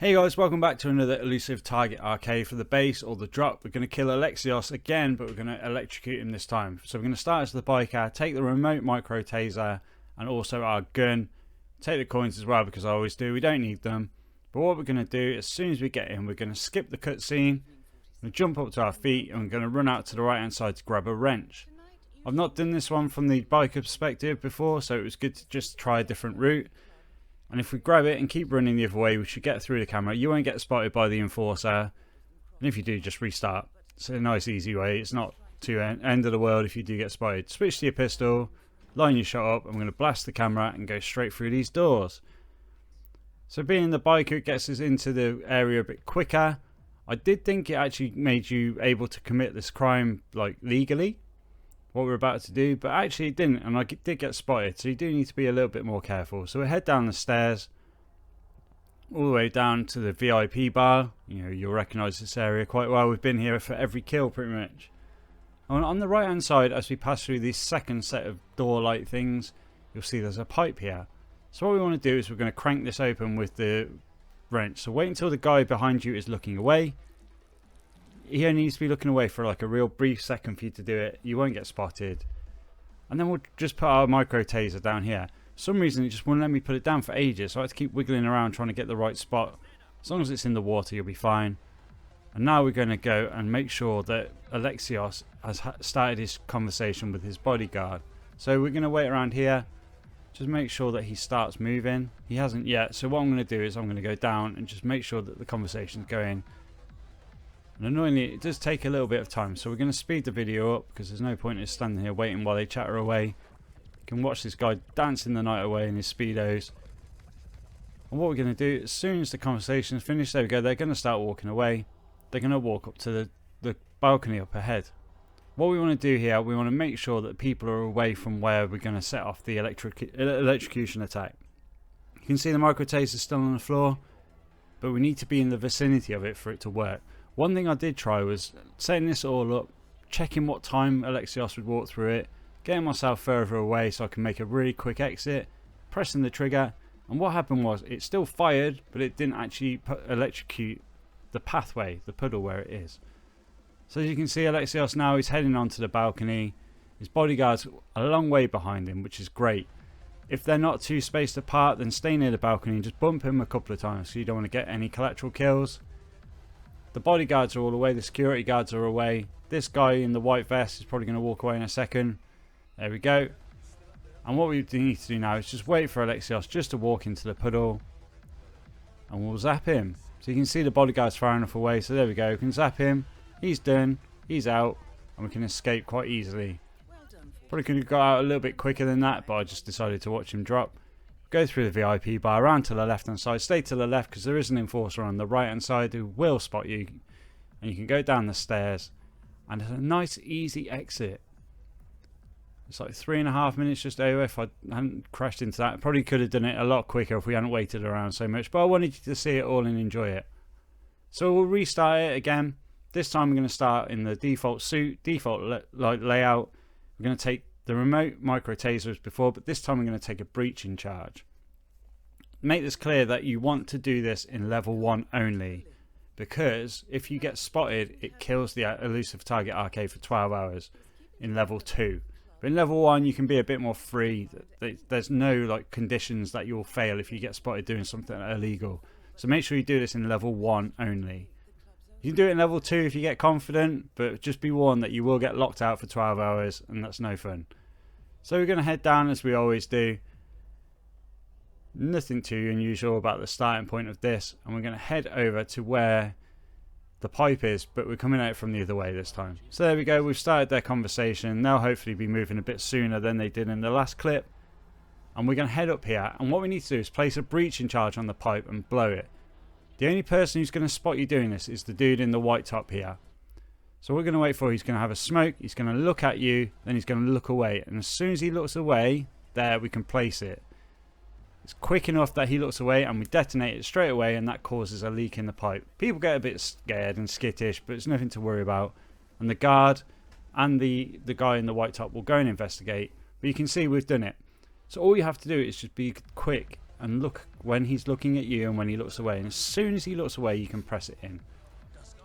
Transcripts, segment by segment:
Hey guys, welcome back to another Elusive Target Arcade for the base or the drop. We're going to kill Alexios again, but we're going to electrocute him this time. So we're going to start as the biker, take the remote micro taser and also our gun. Take the coins as well because I always do, we don't need them. But what we're going to do, as soon as we get in, we're going to skip the cutscene. We're going to jump up to our feet and we're going to run out to the right hand side to grab a wrench. I've not done this one from the biker perspective before, so it was good to just try a different route. And if we grab it and keep running the other way, we should get through the camera. You won't get spotted by the enforcer. And if you do, just restart. It's a nice, easy way. It's not too end of the world if you do get spotted. Switch to your pistol, line your shot up. I'm going to blast the camera and go straight through these doors. So being the biker, it gets us into the area a bit quicker. I did think it actually made you able to commit this crime like legally, what we're about to do, but actually it didn't, and I did get spotted, so you do need to be a little bit more careful. So we head down the stairs all the way down to the VIP bar. You know, you'll recognize this area quite well. We've been here for every kill pretty much. On the right hand side, as we pass through this second set of door light things, you'll see there's a pipe here. So what we want to do is we're going to crank this open with the wrench. So wait until the guy behind you is looking away. He only needs to be looking away for like a real brief second for you to do it. You won't get spotted. And then we'll just put our micro taser down here. For some reason it just wouldn't let me put it down for ages, so I had to keep wiggling around trying to get the right spot. As long as it's in the water, you'll be fine. And now we're going to go and make sure that Alexios has started his conversation with his bodyguard. So we're going to wait around here. Just make sure that he starts moving. He hasn't yet, so what I'm going to do is I'm going to go down and just make sure that the conversation's going. And annoyingly, it does take a little bit of time, so we're going to speed the video up because there's no point in standing here waiting while they chatter away. You can watch this guy dancing the night away in his speedos. And what we're going to do, as soon as the conversation is finished, there we go, they're going to start walking away. They're going to walk up to the balcony up ahead. What we want to do here, we want to make sure that people are away from where we're going to set off the electrocution attack. You can see the micro taser still on the floor, but we need to be in the vicinity of it for it to work. One thing I did try was setting this all up, checking what time Alexios would walk through it, getting myself further away so I can make a really quick exit, pressing the trigger, and what happened was it still fired, but it didn't actually electrocute the pathway, the puddle where it is. So as you can see, Alexios now is heading onto the balcony. His bodyguard's a long way behind him, which is great. If they're not too spaced apart, then stay near the balcony and just bump him a couple of times so you don't want to get any collateral kills. The bodyguards are all away, the security guards are away. This guy in the white vest is probably going to walk away in a second. There we go. And what we need to do now is just wait for Alexios just to walk into the puddle. And we'll zap him. So you can see the bodyguard's far enough away, so there we go. We can zap him. He's done. He's out. And we can escape quite easily. Probably could have got out a little bit quicker than that, but I just decided to watch him drop. Go through the VIP bar, around to the left hand side, stay to the left because there is an enforcer on the right hand side who will spot you. And you can go down the stairs and it's a nice easy exit. It's like 3.5 minutes just over. If I hadn't crashed into that, I probably could have done it a lot quicker if we hadn't waited around so much, but I wanted you to see it all and enjoy it. So we'll restart it again. This time we're going to start in the default suit, default layout. We're going to take the remote micro taser as before, but this time we're going to take a breaching charge. Make this clear that you want to do this in level 1 only, because if you get spotted it kills the Elusive Target Arcade for 12 hours in level 2. But in level 1 you can be a bit more free. There's no like conditions that you'll fail if you get spotted doing something illegal. So make sure you do this in level 1 only. You can do it in level 2 if you get confident, but just be warned that you will get locked out for 12 hours and that's no fun. So we're going to head down as we always do. Nothing too unusual about the starting point of this, and we're going to head over to where the pipe is, but we're coming out from the other way this time. So there we go, we've started their conversation. They'll hopefully be moving a bit sooner than they did in the last clip. And we're going to head up here, and what we need to do is place a breaching charge on the pipe and blow it. The only person who's going to spot you doing this is the dude in the white top here. So we're going to wait for, he's going to have a smoke, he's going to look at you, then he's going to look away. And as soon as he looks away, there we can place it. It's quick enough that he looks away and we detonate it straight away, and that causes a leak in the pipe. People get a bit scared and skittish, but it's nothing to worry about. And the guard and the guy in the white top will go and investigate. But you can see we've done it. So all you have to do is just be quick and look when he's looking at you and when he looks away. And as soon as he looks away, you can press it in.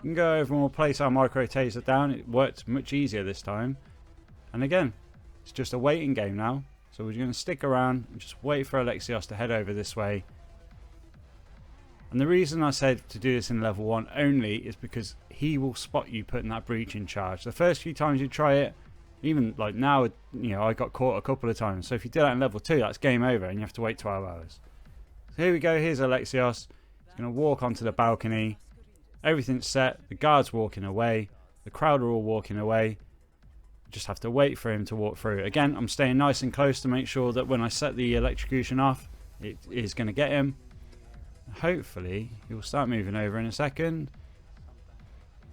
You can go over and we'll place our micro taser down. It worked much easier this time. And again, it's just a waiting game now. So we're going to stick around and just wait for Alexios to head over this way. And the reason I said to do this in level 1 only is because he will spot you putting that breach in charge. The first few times you try it, even like now, you know, I got caught a couple of times. So if you do that in level 2, that's game over and you have to wait 12 hours. So here we go, here's Alexios. He's going to walk onto the balcony. Everything's set, the guard's walking away, the crowd are all walking away. Just have to wait for him to walk through. Again, I'm staying nice and close to make sure that when I set the electrocution off, it is going to get him. Hopefully, he will start moving over in a second.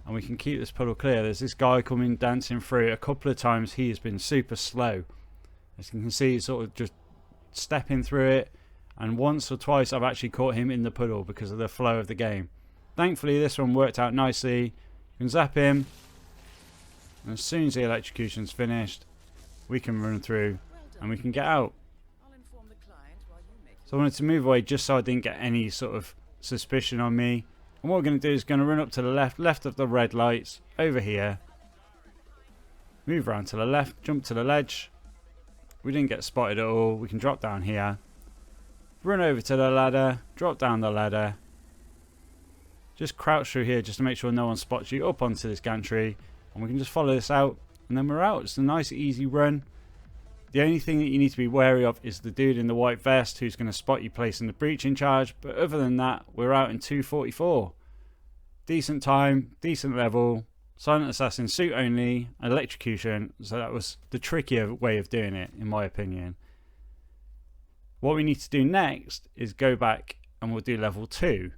And we can keep this puddle clear. There's this guy coming dancing through. A couple of times he has been super slow. As you can see, he's sort of just stepping through it. And once or twice I've actually caught him in the puddle because of the flow of the game. Thankfully, this one worked out nicely. You can zap him. And as soon as the electrocution's finished, we can run through and we can get out. So I wanted to move away just so I didn't get any sort of suspicion on me. And what we're going to do is going to run up to the left of the red lights, over here. Move around to the left, jump to the ledge. We didn't get spotted at all. We can drop down here. Run over to the ladder, drop down the ladder. Just crouch through here just to make sure no one spots you, up onto this gantry. And we can just follow this out and then we're out. It's a nice easy run. The only thing that you need to be wary of is the dude in the white vest who's going to spot you placing the breach in charge. But other than that, we're out in 2:44. Decent time, decent level, silent assassin suit only, electrocution. So that was the trickier way of doing it in my opinion. What we need to do next is go back and we'll do level 2.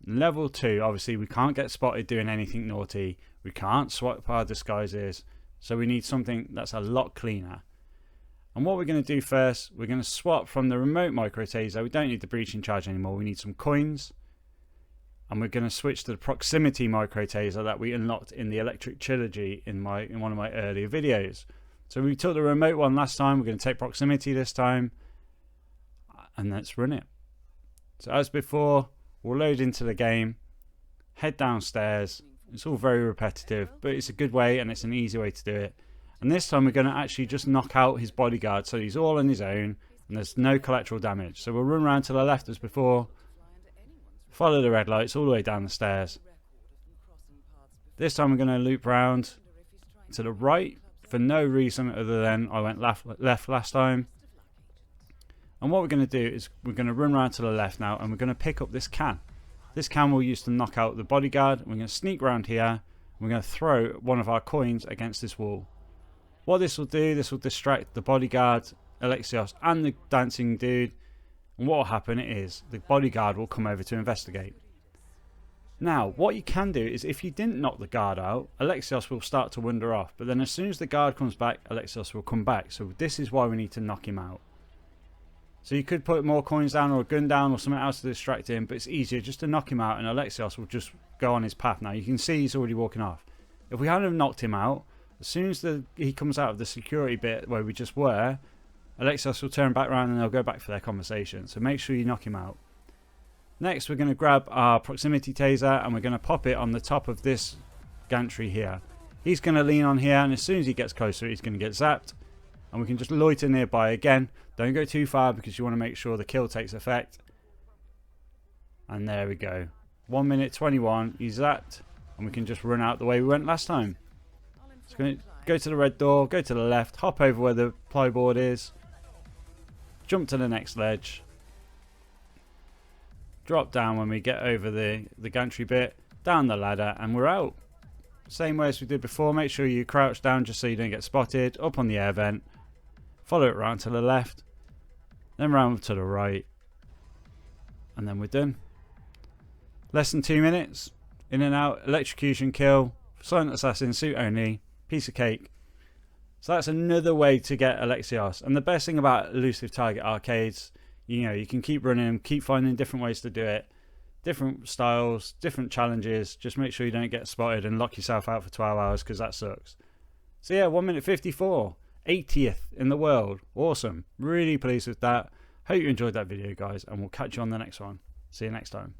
Level 2, obviously we can't get spotted doing anything naughty. We can't swap our disguises. So we need something that's a lot cleaner. And what we're going to do first, we're going to swap from the remote micro taser. We don't need the breach in charge anymore. We need some coins. And we're going to switch to the proximity micro taser that we unlocked in the electric trilogy in one of my earlier videos. So we took the remote one last time. We're going to take proximity this time. And let's run it. So as before, we'll load into the game. Head downstairs. It's all very repetitive, but it's a good way and it's an easy way to do it. And this time we're going to actually just knock out his bodyguard so he's all on his own and there's no collateral damage. So we'll run around to the left as before, follow the red lights all the way down the stairs. This time we're going to loop round to the right for no reason other than I went left last time. And what we're going to do is we're going to run around to the left now and we're going to pick up this can. This can we'll use to knock out the bodyguard. We're going to sneak around here. And we're going to throw one of our coins against this wall. What this will do, this will distract the bodyguard, Alexios, and the dancing dude. And what will happen is the bodyguard will come over to investigate. Now, what you can do is if you didn't knock the guard out, Alexios will start to wander off. But then as soon as the guard comes back, Alexios will come back. So this is why we need to knock him out. So you could put more coins down or a gun down or something else to distract him, but it's easier just to knock him out and Alexios will just go on his path now. You can see he's already walking off. If we hadn't have knocked him out, as soon as he comes out of the security bit where we just were, Alexios will turn back around and they'll go back for their conversation. So make sure you knock him out. Next, we're going to grab our proximity taser and we're going to pop it on the top of this gantry here. He's going to lean on here and as soon as he gets closer, he's going to get zapped. And we can just loiter nearby again. Don't go too far because you want to make sure the kill takes effect. And there we go. 1 minute 21. He's zapped. And we can just run out the way we went last time. Just going to go to the red door. Go to the left. Hop over where the plyboard is. Jump to the next ledge. Drop down when we get over the gantry bit. Down the ladder. And we're out. Same way as we did before. Make sure you crouch down just so you don't get spotted. Up on the air vent. Follow it round to the left. Then round to the right. And then we're done. Less than 2 minutes. In and out. Electrocution kill. Silent assassin suit only. Piece of cake. So that's another way to get Alexios. And the best thing about Elusive Target Arcades, you know, you can keep running them. Keep finding different ways to do it. Different styles, different challenges. Just make sure you don't get spotted and lock yourself out for 12 hours because that sucks. So yeah, 1 minute 54. 80th in the world. Awesome. Really pleased with that. Hope you enjoyed that video, guys, and we'll catch you on the next one. See you next time.